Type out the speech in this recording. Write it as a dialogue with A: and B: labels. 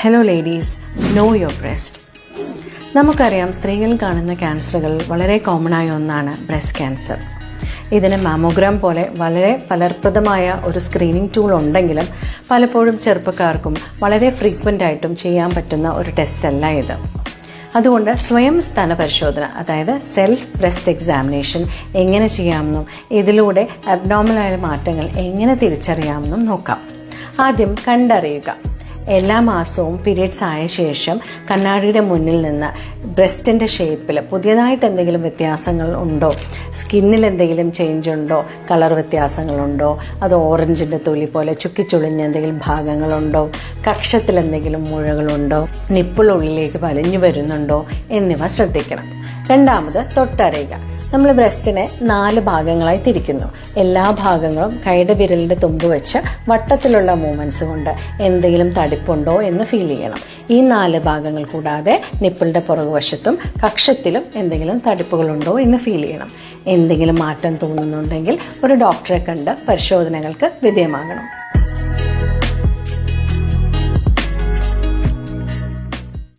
A: Hello ladies, no your breast. നമുക്കറിയാം, സ്ത്രീകളിൽ കാണുന്ന ക്യാൻസറുകൾ വളരെ കോമൺ ആയ ഒന്നാണ് ബ്രസ്റ്റ് ക്യാൻസർ. ഇതിന് മാമോഗ്രാം പോലെ വളരെ ഫലപ്രദമായ ഒരു സ്ക്രീനിങ് ടൂൾ ഉണ്ടെങ്കിലും പലപ്പോഴും ചെറുപ്പക്കാർക്കും വളരെ ഫ്രീക്വൻ്റ് ആയിട്ടും ചെയ്യാൻ പറ്റുന്ന ഒരു ടെസ്റ്റ് അല്ല ഇത്. അതുകൊണ്ട് സ്വയം സ്ഥാന പരിശോധന, അതായത് സെൽഫ് ബ്രസ്റ്റ് എക്സാമിനേഷൻ എങ്ങനെ ചെയ്യാമെന്നും ഇതിലൂടെ അബ്നോർമലായ മാറ്റങ്ങൾ എങ്ങനെ തിരിച്ചറിയാമെന്നും നോക്കാം. ആദ്യം കണ്ടറിയുക. എല്ലാ മാസവും പീരിയഡ്സ് ആയ ശേഷം കണ്ണാടിയുടെ മുന്നിൽ നിന്ന് ബ്രസ്റ്റിൻ്റെ ഷേപ്പിൽ പുതിയതായിട്ട് എന്തെങ്കിലും വ്യത്യാസങ്ങൾ ഉണ്ടോ, സ്കിന്നിൽ എന്തെങ്കിലും ചേഞ്ച് ഉണ്ടോ, കളർ വ്യത്യാസങ്ങളുണ്ടോ, അത് ഓറഞ്ചിൻ്റെ തൊലി പോലെ ചുക്കിച്ചുളിഞ്ഞ എന്തെങ്കിലും ഭാഗങ്ങളുണ്ടോ, കക്ഷത്തിൽ എന്തെങ്കിലും മുഴകളുണ്ടോ, നിപ്പിളുള്ളിലേക്ക് വലിഞ്ഞു വരുന്നുണ്ടോ എന്നിവ ശ്രദ്ധിക്കണം. രണ്ടാമത് തൊട്ടറിയുക. നമ്മൾ ബ്രസ്റ്റിനെ 4 ഭാഗങ്ങളായി തിരിക്കുന്നു. എല്ലാ ഭാഗങ്ങളും കൈയുടെ വിരലിൻ്റെ തുമ്പ് വെച്ച് വട്ടത്തിലുള്ള മൂവ്മെൻറ്റ്സ് കൊണ്ട് എന്തെങ്കിലും തടിപ്പുണ്ടോ എന്ന് ഫീൽ ചെയ്യണം. ഈ 4 ഭാഗങ്ങൾ കൂടാതെ നിപ്പിളിൻ്റെ പുറകുവശത്തും കക്ഷത്തിലും എന്തെങ്കിലും തടിപ്പുകളുണ്ടോ എന്ന് ഫീൽ ചെയ്യണം. എന്തെങ്കിലും മാറ്റം തോന്നുന്നുണ്ടെങ്കിൽ ഒരു ഡോക്ടറെ കണ്ട് പരിശോധനകൾക്ക് വിധേയമാകണം.